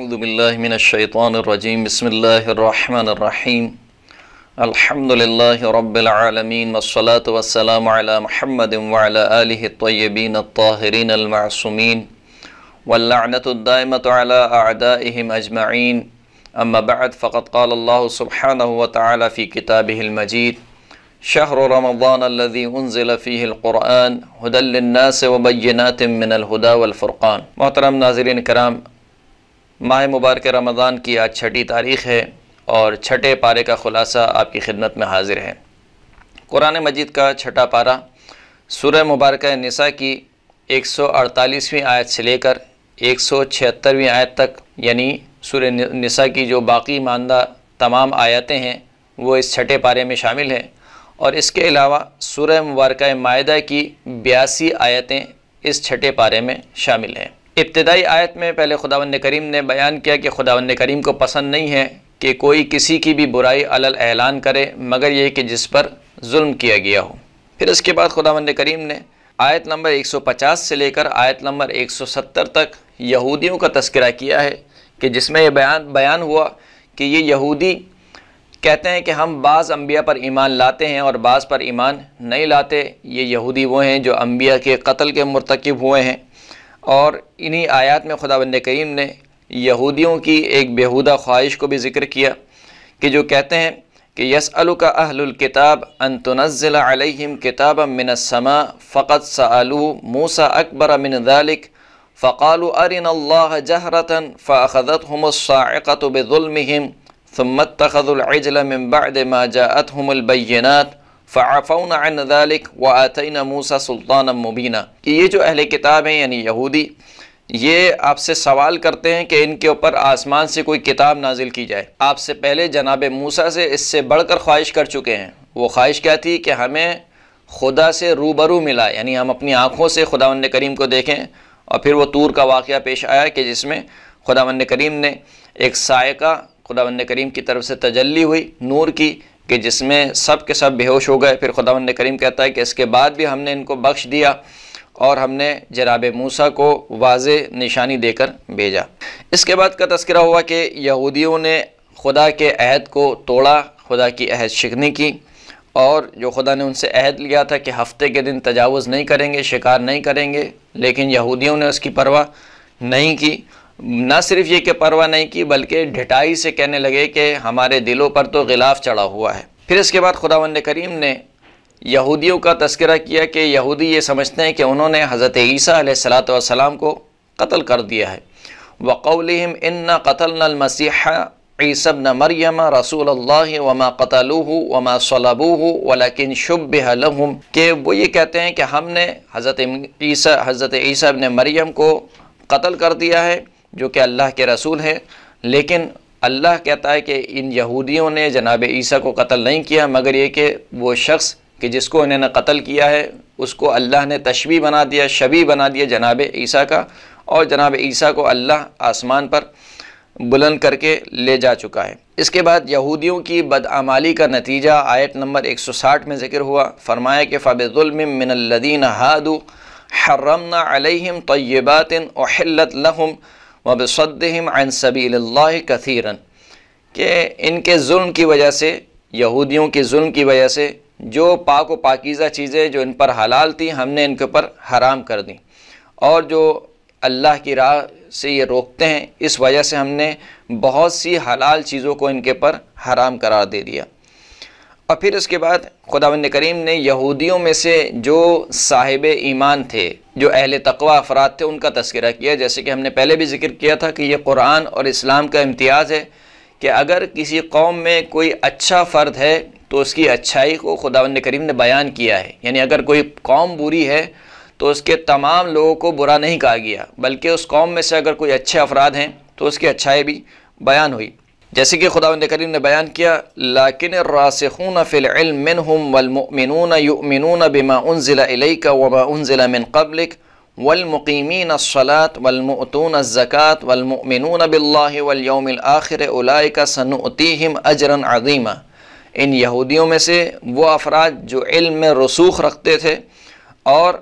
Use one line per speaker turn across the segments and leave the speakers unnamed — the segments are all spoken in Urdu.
اعوذ باللہ من الشیطان الرجیم بسم اللہ الرحمن الرحیم الحمد للہ رب العالمین والصلاة والسلام علی محمد وعلی آلہ الطیبین الطاہرین المعصومین واللعنۃ الدائمۃ علی اعدائہم اجمعین اما بعد فقد قال اللہ سبحانہ وتعالی فی کتابہ المجید شہر رمضان الذی انزل فیہ القرآن ھدی للناس وبینات من الھدی والفرقان۔ محترم ناظرین کرام، ماہ مبارک رمضان کی آج چھٹی تاریخ ہے اور چھٹے پارے کا خلاصہ آپ کی خدمت میں حاضر ہے۔ قرآن مجید کا چھٹا پارہ سورہ مبارکہ نساء کی 148ویں آیت سے لے کر 176ویں آیت تک، یعنی سورہ نساء کی جو باقی ماندہ تمام آیتیں ہیں وہ اس چھٹے پارے میں شامل ہیں، اور اس کے علاوہ سورہ مبارکہ مائدہ کی 82 آیتیں اس چھٹے پارے میں شامل ہیں۔ ابتدائی آیت میں پہلے خداوند کریم نے بیان کیا کہ خداوند کریم کو پسند نہیں ہے کہ کوئی کسی کی بھی برائی علل اعلان کرے مگر یہ کہ جس پر ظلم کیا گیا ہو۔ پھر اس کے بعد خداوند کریم نے آیت نمبر 150 سے لے کر آیت نمبر 170 تک یہودیوں کا تذکرہ کیا ہے کہ جس میں یہ بیان ہوا کہ یہ یہودی کہتے ہیں کہ ہم بعض انبیاء پر ایمان لاتے ہیں اور بعض پر ایمان نہیں لاتے۔ یہ یہودی وہ ہیں جو انبیاء کے قتل کے مرتکب ہوئے ہیں، اور انہی آیات میں خداوند کریم نے یہودیوں کی ایک بیہودہ خواہش کو بھی ذکر کیا کہ جو کہتے ہیں کہ یسألک اہل الکتاب ان تنزل علیہم کتابا من السماء فقد سألوا موسیٰ اکبر من ذلک فقالوا ارنا اللہ جہرة فأخذتهم الصاعقة بظلمهم ثم اتخذوا العجل من بعد ما جاءتهم البینات فعفونا عن ذلك وآتینا موسیٰ سلطانا مبینا۔ کہ یہ جو اہل کتاب ہیں یعنی یہودی، یہ آپ سے سوال کرتے ہیں کہ ان کے اوپر آسمان سے کوئی کتاب نازل کی جائے۔ آپ سے پہلے جناب موسیٰ سے اس سے بڑھ کر خواہش کر چکے ہیں۔ وہ خواہش کیا تھی کہ ہمیں خدا سے روبرو ملا، یعنی ہم اپنی آنکھوں سے خداوند کریم کو دیکھیں، اور پھر وہ طور کا واقعہ پیش آیا کہ جس میں خداوند کریم نے ایک صاعقہ خداوند کریم کی طرف سے تجلی ہوئی نور کی کہ جس میں سب کے سب بے ہوش ہو گئے۔ پھر خداوند کریم کہتا ہے کہ اس کے بعد بھی ہم نے ان کو بخش دیا اور ہم نے جناب موسیٰ کو واضح نشانی دے کر بھیجا۔ اس کے بعد کا تذکرہ ہوا کہ یہودیوں نے خدا کے عہد کو توڑا، خدا کی عہد شکنی کی، اور جو خدا نے ان سے عہد لیا تھا کہ ہفتے کے دن تجاوز نہیں کریں گے، شکار نہیں کریں گے، لیکن یہودیوں نے اس کی پرواہ نہیں کی۔ نہ صرف یہ کہ پرواہ نہیں کی بلکہ ڈھٹائی سے کہنے لگے کہ ہمارے دلوں پر تو غلاف چڑھا ہوا ہے۔ پھر اس کے بعد خداوند کریم نے یہودیوں کا تذکرہ کیا کہ یہودی یہ سمجھتے ہیں کہ انہوں نے حضرت عیسیٰ علیہ السلام کو قتل کر دیا ہے۔ وَقَوْلِهِمْ إِنَّا قَتَلْنَا الْمَسِيحَ عِيسَى ابْنَ مَرْيَمَ رَسُولَ اللَّهِ وَمَا قَتَلُوهُ وَمَا صَلَبُوهُ وَلَكِنْ شُبِّهَ لَهُمْ، کہ وہ یہ کہتے ہیں کہ ہم نے حضرت عیسیٰ ابن مریم کو قتل کر دیا ہے جو کہ اللہ کے رسول ہے، لیکن اللہ کہتا ہے کہ ان یہودیوں نے جناب عیسیٰ کو قتل نہیں کیا مگر یہ کہ وہ شخص کہ جس کو انہوں نے قتل کیا ہے اس کو اللہ نے تشبیہ بنا دیا، شبیہ بنا دیا جناب عیسیٰ کا، اور جناب عیسیٰ کو اللہ آسمان پر بلند کر کے لے جا چکا ہے۔ اس کے بعد یہودیوں کی بدعمالی کا نتیجہ آیت نمبر 160 میں ذکر ہوا۔ فرمایا کہ فَبِظُلْمٍ مِّنَ الَّذِينَ هَادُوا حَرَّمْنَا عَلَيْهِمْ طَيِّبَاتٍ أُحِلَّتْ لَهُمْ وَبِصَدِّهِمْ عَنْ سَبِيلِ اللَّهِ كَثِيرًا، کہ ان کے ظلم کی وجہ سے، یہودیوں کے ظلم کی وجہ سے جو پاک و پاکیزہ چیزیں جو ان پر حلال تھیں ہم نے ان کے اوپر حرام کر دیں، اور جو اللہ کی راہ سے یہ روکتے ہیں اس وجہ سے ہم نے بہت سی حلال چیزوں کو ان کے پر حرام قرار دے دیا۔ اور پھر اس کے بعد خداوند کریم نے یہودیوں میں سے جو صاحب ایمان تھے، جو اہل تقوی افراد تھے، ان کا تذکرہ کیا، جیسے کہ ہم نے پہلے بھی ذکر کیا تھا کہ یہ قرآن اور اسلام کا امتیاز ہے کہ اگر کسی قوم میں کوئی اچھا فرد ہے تو اس کی اچھائی کو خداوند کریم نے بیان کیا ہے، یعنی اگر کوئی قوم بری ہے تو اس کے تمام لوگوں کو برا نہیں کہا گیا، بلکہ اس قوم میں سے اگر کوئی اچھے افراد ہیں تو اس کی اچھائی بھی بیان ہوئی، جیسے کہ خداوند کریم نے بیان کیا لیکن الراسخون فی العلم منہم والمؤمنون یؤمنون بما انزل الیک وما انزل من قبلک والمقیمین الصلاة والمؤتون الزکاة والمؤمنون باللہ والیوم الآخر اولئک سنؤتیہم اجرا عظیما۔ ان یہودیوں میں سے وہ افراد جو علم میں رسوخ رکھتے تھے اور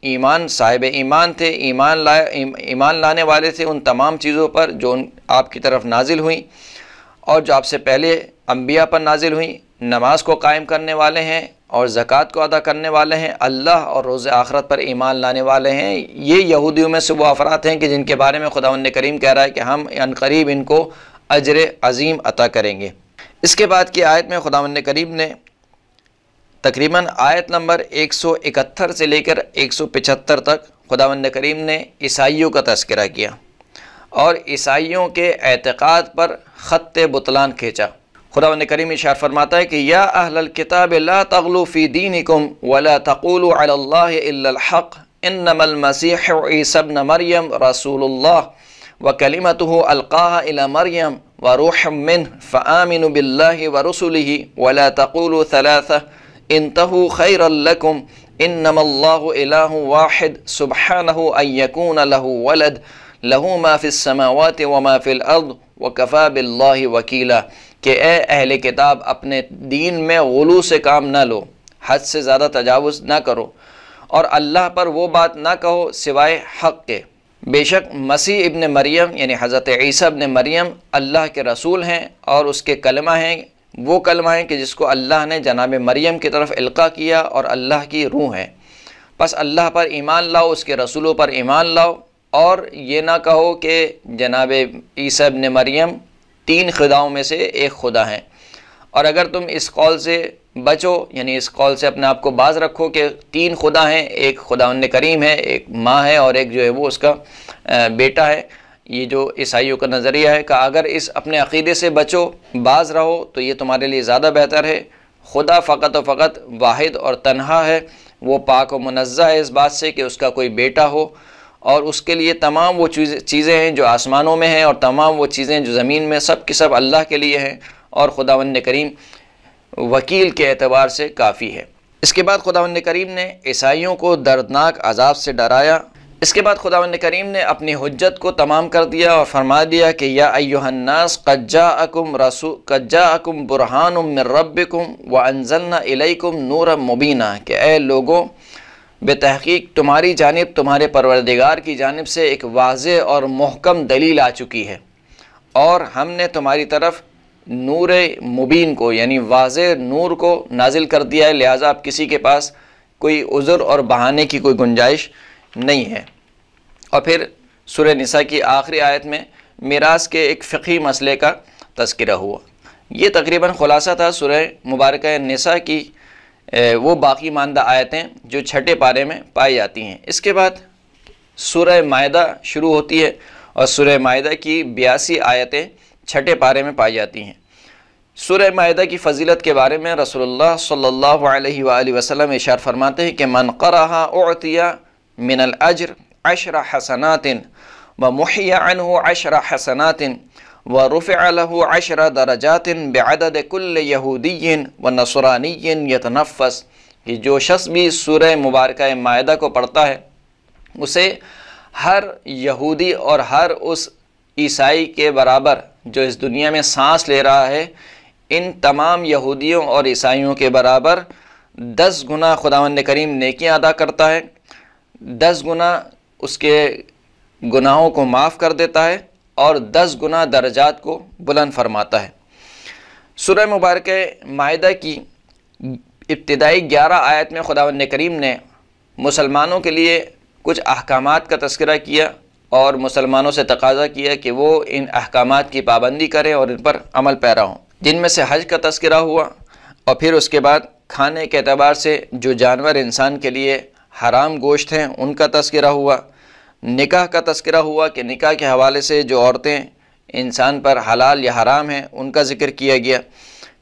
ایمان صاحب ایمان تھے، ایمان لانے والے تھے ان تمام چیزوں پر جو آپ کی طرف نازل ہوئیں اور جو آپ سے پہلے انبیاء پر نازل ہوئیں، نماز کو قائم کرنے والے ہیں اور زکوٰۃ کو ادا کرنے والے ہیں، اللہ اور روز آخرت پر ایمان لانے والے ہیں۔ یہ یہودیوں میں سے وہ افراد ہیں کہ جن کے بارے میں خداوند کریم کہہ رہا ہے کہ ہم عنقریب ان کو اجر عظیم عطا کریں گے۔ اس کے بعد کی آیت میں خداوند کریم نے تقریباً آیت نمبر 171 سے لے کر 175 تک خداوند کریم نے عیسائیوں کا تذکرہ کیا اور عیسائیوں کے اعتقاد پر خط بطلان کھینچا۔ خداوند کریم ارشاد فرماتا ہے کہ یا اہل الکتاب لا تغلوا فی دینکم ولا تقولوا علی اللہ الا الحق انما المسیح عیسی ابن مریم رسول اللہ وکلمتہ القاها الی مریم وروح منہ فآمنوا باللہ ورسلہ ولا تقولوا ثلاثہ انتہوا خیرا لکم انما اللہ الہ واحد سبحانہ ان یکون لہ ولد لہ ما فی السماوات وما فی الارض وکفا باللہ وکیلا، کہ اے اہل کتاب اپنے دین میں غلو سے کام نہ لو، حد سے زیادہ تجاوز نہ کرو اور اللہ پر وہ بات نہ کہو سوائے حق کے۔ بے شک مسیح ابن مریم یعنی حضرت عیسیٰ ابن مریم اللہ کے رسول ہیں اور اس کے کلمہ ہیں، وہ کلمہ ہیں کہ جس کو اللہ نے جناب مریم کی طرف القاء کیا اور اللہ کی روح ہے۔ پس اللہ پر ایمان لاؤ، اس کے رسولوں پر ایمان لاؤ اور یہ نہ کہو کہ جناب عیسیٰ ابن مریم 3 خداؤں میں سے ایک خدا ہیں، اور اگر تم اس قول سے بچو یعنی اس قول سے اپنے آپ کو باز رکھو کہ 3 خدا ہیں، ایک خداوند کریم ہے، ایک ماں ہے اور ایک جو ہے وہ اس کا بیٹا ہے، یہ جو عیسائیوں کا نظریہ ہے کہ اگر اس اپنے عقیدے سے بچو، باز رہو تو یہ تمہارے لیے زیادہ بہتر ہے۔ خدا فقط و فقط واحد اور تنہا ہے، وہ پاک و منزہ ہے اس بات سے کہ اس کا کوئی بیٹا ہو، اور اس کے لیے تمام وہ چیزیں ہیں جو آسمانوں میں ہیں اور تمام وہ چیزیں جو زمین میں، سب کی سب اللہ کے لیے ہیں، اور خداوند کریم وکیل کے اعتبار سے کافی ہے۔ اس کے بعد خداوند کریم نے عیسائیوں کو دردناک عذاب سے ڈرایا۔ اس کے بعد خداوند کریم نے اپنی حجت کو تمام کر دیا اور فرما دیا کہ یا ایھا الناس قد جاءکم برہان من ربکم وانزلنا الیکم نورا مبینا، کہ اے لوگوں بے تحقیق تمہاری جانب تمہارے پروردگار کی جانب سے ایک واضح اور محکم دلیل آ چکی ہے، اور ہم نے تمہاری طرف نور مبین کو یعنی واضح نور کو نازل کر دیا ہے، لہٰذا اب کسی کے پاس کوئی عذر اور بہانے کی کوئی گنجائش نہیں ہے۔ اور پھر سورہ نساء کی آخری آیت میں میراث کے ایک فقہی مسئلے کا تذکرہ ہوا۔ یہ تقریباً خلاصہ تھا سورہ مبارکہ نساء کی وہ باقی ماندہ آیتیں جو 6 پارے میں پائی جاتی ہیں۔ اس کے بعد سورہ مائدہ شروع ہوتی ہے اور سورہ مائدہ کی 82 آیتیں 6 پارے میں پائی جاتی ہیں۔ سورہ مائدہ کی فضیلت کے بارے میں رسول اللہ صلی اللہ علیہ وآلہ وسلم ارشاد فرماتے ہیں کہ من قرأھا اعطی من الاجر 10 حسنات ومحی عنہ 10 حسنات ورفع له 10 درجات بعدد كل یہودی ونصرانی یتنفس، کہ جو شخص بھی سورہ مبارکہ مائدہ کو پڑھتا ہے اسے ہر یہودی اور ہر اس عیسائی کے برابر جو اس دنیا میں سانس لے رہا ہے، ان تمام یہودیوں اور عیسائیوں کے برابر 10 گنا خداوند کریم نیکیاں ادا کرتا ہے، 10 گنا اس کے گناہوں کو معاف کر دیتا ہے اور 10 گنا درجات کو بلند فرماتا ہے۔ سورہ مبارکہ مائدہ کی ابتدائی 11 آیت میں خداوند کریم نے مسلمانوں کے لیے کچھ احکامات کا تذکرہ کیا اور مسلمانوں سے تقاضا کیا کہ وہ ان احکامات کی پابندی کریں اور ان پر عمل پیرا ہوں، جن میں سے حج کا تذکرہ ہوا، اور پھر اس کے بعد کھانے کے اعتبار سے جو جانور انسان کے لیے حرام گوشت ہیں ان کا تذکرہ ہوا، نکاح کا تذکرہ ہوا کہ نکاح کے حوالے سے جو عورتیں انسان پر حلال یا حرام ہیں ان کا ذکر کیا گیا،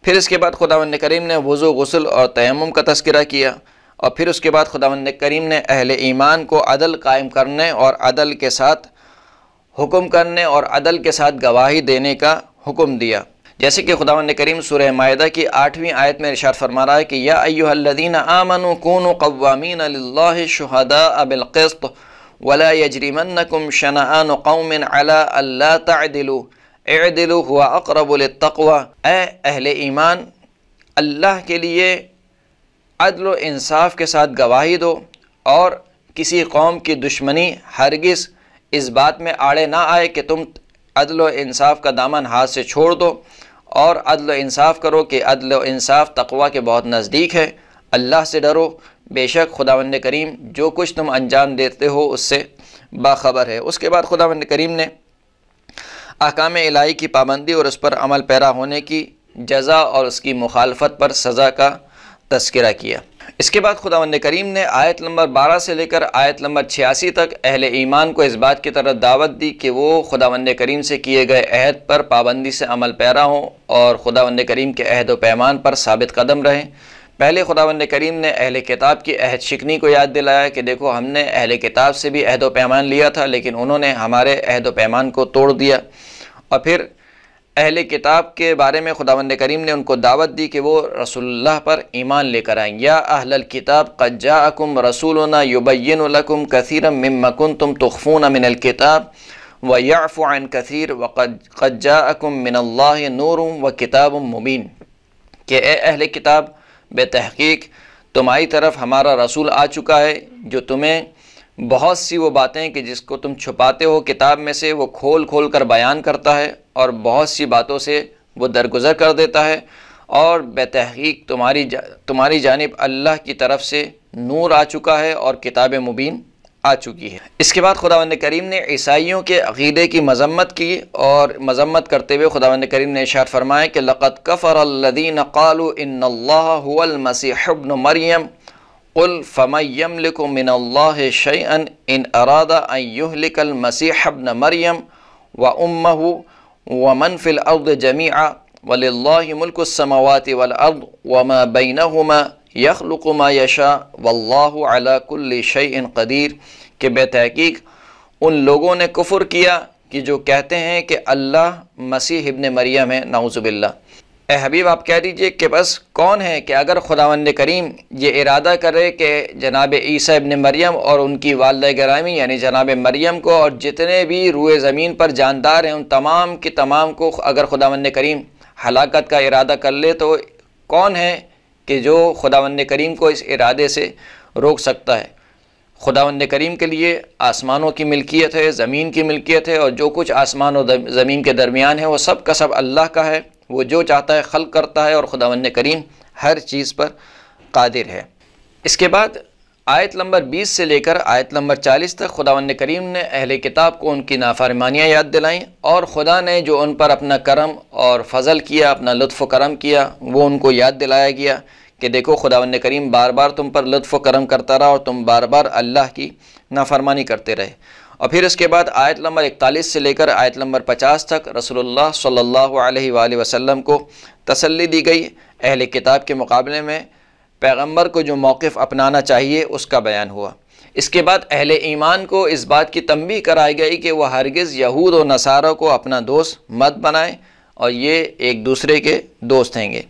پھر اس کے بعد خداوند کریم نے وضو، غسل اور تیمم کا تذکرہ کیا، اور پھر اس کے بعد خداوند کریم نے اہل ایمان کو عدل قائم کرنے اور عدل کے ساتھ حکم کرنے اور عدل کے ساتھ گواہی دینے کا حکم دیا، جیسے کہ خداوند کریم سورہ مائدہ کی 8ویں آیت میں ارشاد فرما رہا ہے کہ یا ایھا الذین آمنوا کونوا قوامین للہ شہداء بالقسط ولا یجرمنکم شنآن قوم علی الا تعدلوا اعدلوا هو اقرب للتقوی، اے اہل ایمان اللہ کے لیے عدل و انصاف کے ساتھ گواہی دو اور کسی قوم کی دشمنی ہرگز اس بات میں آڑے نہ آئے کہ تم عدل و انصاف کا دامن ہاتھ سے چھوڑ دو اور عدل و انصاف کرو کہ عدل و انصاف تقویٰ کے بہت نزدیک ہے۔ اللہ سے ڈرو، بے شک خداوند کریم جو کچھ تم انجام دیتے ہو اس سے باخبر ہے۔ اس کے بعد خداوند کریم نے احکام الہی کی پابندی اور اس پر عمل پیرا ہونے کی جزا اور اس کی مخالفت پر سزا کا تذکرہ کیا۔ اس کے بعد خداوند کریم نے آیت نمبر 12 سے لے کر آیت نمبر 86 تک اہل ایمان کو اس بات کی طرف دعوت دی کہ وہ خداوند کریم سے کیے گئے عہد پر پابندی سے عمل پیرا ہوں اور خداوند کریم کے عہد و پیمان پر ثابت قدم رہیں۔ پہلے خداوند کریم نے اہل کتاب کی عہد شکنی کو یاد دلایا کہ دیکھو ہم نے اہل کتاب سے بھی عہد و پیمان لیا تھا لیکن انہوں نے ہمارے عہد و پیمان کو توڑ دیا، اور پھر اہل کتاب کے بارے میں خداوند کریم نے ان کو دعوت دی کہ وہ رسول اللہ پر ایمان لے کر آئیں۔ یا اہل الکتاب قد جاءکم رسولنا یبین لکم کثیرا مما کنتم تخفون من الکتاب ویعفو عن کثیر وقد جاءکم من اللہ نور وکتاب مبین، کہ اے اہل کتاب بے تحقیق تمہاری طرف ہمارا رسول آ چکا ہے جو تمہیں بہت سی وہ باتیں کہ جس کو تم چھپاتے ہو کتاب میں سے وہ کھول کھول کر بیان کرتا ہے اور بہت سی باتوں سے وہ درگزر کر دیتا ہے، اور بے تحقیق تمہاری جانب اللہ کی طرف سے نور آ چکا ہے اور کتاب مبین آ چکی ہے۔ اس کے بعد خداوند کریم نے عیسائیوں کے عقیدے کی مذمت کی، اور مذمت کرتے ہوئے خداوند کریم نے ارشاد فرمایا کہ لقد کفر الذین قالوا ان اللہ هو المسیح ابن مریم قل فمن یملک من اللہ شیئا ان اراد ان یہلک المسیح ابن مریم وامہ ومن فی الارض جمیعا وللہ ملک السماوات والارض وما بینہما یخلق ما یشاء واللہ علی کل شیء قدیر، کہ بے تحقیق ان لوگوں نے کفر کیا کہ جو کہتے ہیں کہ اللہ مسیح ابن مریم ہے، نعوذ باللہ۔ اے حبیب آپ کہہ دیجئے کہ بس کون ہے کہ اگر خداوند کریم یہ ارادہ کرے کہ جناب عیسیٰ ابن مریم اور ان کی والدہ گرامی یعنی جناب مریم کو اور جتنے بھی روئے زمین پر جاندار ہیں ان تمام کی تمام کو اگر خداوند کریم ہلاکت کا ارادہ کر لے تو کون ہے کہ جو خداوند کریم کو اس ارادے سے روک سکتا ہے؟ خداوند کریم کے لیے آسمانوں کی ملکیت ہے، زمین کی ملکیت ہے، اور جو کچھ آسمان و زمین کے درمیان ہے وہ سب کا سب اللہ کا ہے، وہ جو چاہتا ہے خلق کرتا ہے، اور خداوند کریم ہر چیز پر قادر ہے۔ اس کے بعد آیت نمبر 20 سے لے کر آیت نمبر 40 تک خداوند کریم نے اہل کتاب کو ان کی نافرمانیاں یاد دلائیں، اور خدا نے جو ان پر اپنا کرم اور فضل کیا، اپنا لطف و کرم کیا، وہ ان کو یاد دلایا گیا کہ دیکھو خداوند کریم بار بار تم پر لطف و کرم کرتا رہا اور تم بار بار اللہ کی نافرمانی کرتے رہے۔ اور پھر اس کے بعد آیت نمبر 41 سے لے کر آیت نمبر 50 تک رسول اللہ صلی اللہ علیہ وآلہ وسلم کو تسلی دی گئی، اہل کتاب کے مقابلے میں پیغمبر کو جو موقف اپنانا چاہیے اس کا بیان ہوا۔ اس کے بعد اہل ایمان کو اس بات کی تنبیہ کرائی گئی کہ وہ ہرگز یہود و نصارہ کو اپنا دوست مت بنائیں، اور یہ ایک دوسرے کے دوست ہیں گے۔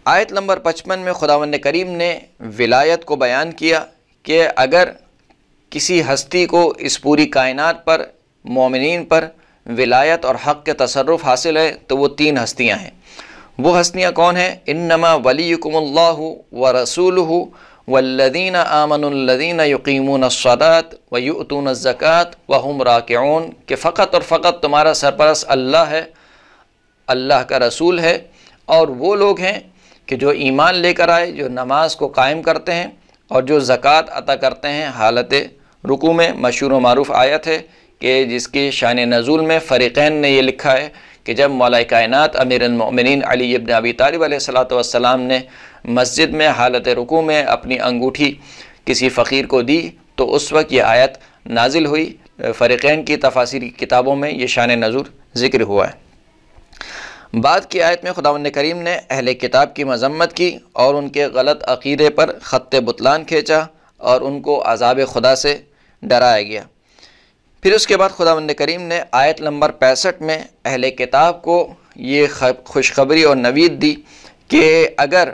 آیت نمبر 55 میں خداوند کریم نے ولایت کو بیان کیا کہ اگر کسی ہستی کو اس پوری کائنات پر مومنین پر ولایت اور حق کے تصرف حاصل ہے تو وہ 3 ہستیاں ہیں۔ وہ ہستیاں کون ہیں؟ انما ولیکم اللہ ورسولہ والذین آمنوا الذین یقیمون الصلاۃ ویؤتون الزکاۃ وہم راکعون، کہ فقط اور فقط تمہارا سرپرست اللہ ہے، اللہ کا رسول ہے، اور وہ لوگ ہیں کہ جو ایمان لے کر آئے، جو نماز کو قائم کرتے ہیں اور جو زکوٰۃ عطا کرتے ہیں حالت رکوع میں۔ مشہور و معروف آیت ہے کہ جس کی شان نزول میں فریقین نے یہ لکھا ہے کہ جب مولا کائنات امیر المؤمنین علی ابن ابی طالب علیہ السلام نے مسجد میں حالت رکوع میں اپنی انگوٹھی کسی فقیر کو دی تو اس وقت یہ آیت نازل ہوئی۔ فریقین کی تفاسیری کتابوں میں یہ شان نزول ذکر ہوا ہے۔ بعد کی آیت میں خداوند کریم نے اہل کتاب کی مذمت کی اور ان کے غلط عقیدے پر خط بطلان کھینچا اور ان کو عذاب خدا سے ڈرایا گیا۔ پھر اس کے بعد خداوند کریم نے آیت نمبر 65 میں اہل کتاب کو یہ خوشخبری اور نوید دی کہ اگر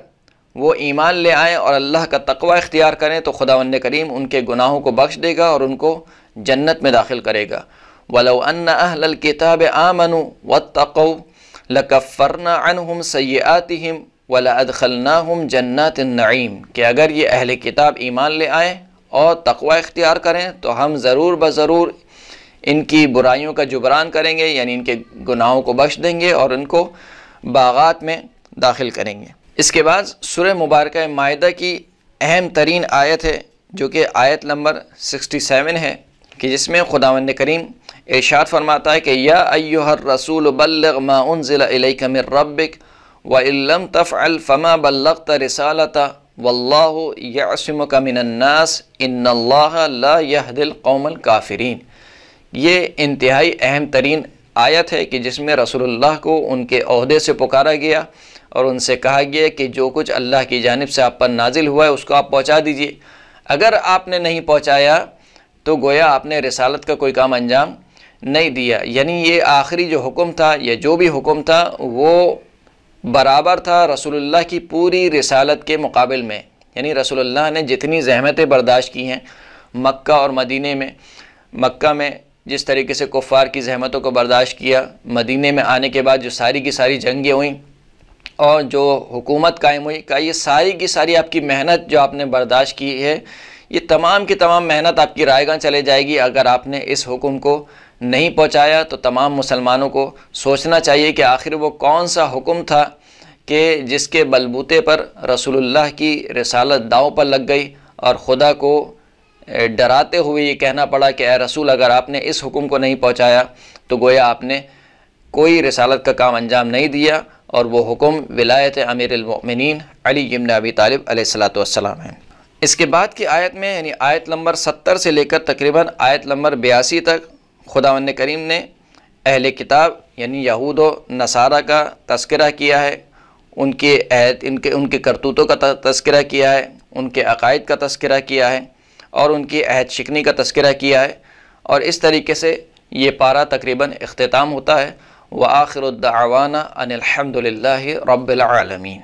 وہ ایمان لے آئیں اور اللہ کا تقوی اختیار کریں تو خداوند کریم ان کے گناہوں کو بخش دے گا اور ان کو جنت میں داخل کرے گا۔ وَلَوْ أَنَّ أَهْلَ الْكِتَابِ آمَنُوا وَاتَّقَوْا لَكَفَّرْنَا عَنْهُمْ سَيِّئَاتِهِمْ وَلَأَدْخَلْنَاهُمْ جَنَّاتِ النَّعِيمِ، کہ اگر یہ اہل کتاب ایمان لے آئیں اور تقوی اختیار کریں تو ہم ضرور بضرور ان کی برائیوں کا جبران کریں گے، یعنی ان کے گناہوں کو بخش دیں گے اور ان کو باغات میں داخل کریں گے۔ اس کے بعد سورہ مبارکہ مائدہ کی اہم ترین آیت ہے جو کہ آیت نمبر 67 ہے، کہ جس میں خداوند کریم ارشاد فرماتا ہے کہ یا ایھا الرسول بلغ ما انزل الیک من ربک وان لم تفعل فما بلغت رسالتہ واللہ یعصمک من الناس ان اللہ لا یہدی القوم الکافرین۔ یہ انتہائی اہم ترین آیت ہے کہ جس میں رسول اللہ کو ان کے عہدے سے پکارا گیا اور ان سے کہا گیا کہ جو کچھ اللہ کی جانب سے آپ پر نازل ہوا ہے اس کو آپ پہنچا دیجئے۔ اگر آپ نے نہیں پہنچایا تو گویا آپ نے رسالت کا کوئی کام انجام نہیں دیا، یعنی یہ آخری جو حکم تھا یا جو بھی حکم تھا وہ برابر تھا رسول اللہ کی پوری رسالت کے مقابل میں۔ یعنی رسول اللہ نے جتنی زحمتیں برداشت کی ہیں مکہ اور مدینے میں، مکہ میں جس طریقے سے کفار کی زحمتوں کو برداشت کیا، مدینے میں آنے کے بعد جو ساری کی ساری جنگیں ہوئیں اور جو حکومت قائم ہوئی، کہ یہ ساری کی ساری آپ کی محنت جو آپ نے برداشت کی ہے، یہ تمام کی تمام محنت آپ کی رائے گاں چلے جائے گی اگر آپ نے اس حکم کو نہیں پہنچایا۔ تو تمام مسلمانوں کو سوچنا چاہیے کہ آخر وہ کون سا حکم تھا کہ جس کے بلبوتے پر رسول اللہ کی رسالت داؤ پر لگ گئی اور خدا کو ڈراتے ہوئے یہ کہنا پڑا کہ اے رسول اگر آپ نے اس حکم کو نہیں پہنچایا تو گویا آپ نے کوئی رسالت کا کام انجام نہیں دیا، اور وہ حکم ولایت امیر المؤمنین علی بن ابی طالب علیہ السلام ہے۔ اس کے بعد کی آیت میں یعنی آیت نمبر 70 سے لے کر تقریباً آیت نمبر 82 تک خداوند کریم نے اہل کتاب یعنی یہود و نصارہ کا تذکرہ کیا ہے، ان کے کرتوتوں کا تذکرہ کیا ہے، ان کے عقائد کا تذکرہ کیا ہے اور ان کی عہد شکنی کا تذکرہ کیا ہے، اور اس طریقے سے یہ پارہ تقریباً اختتام ہوتا ہے۔ وآخر الدعوانا ان الحمد للہ رب العالمین۔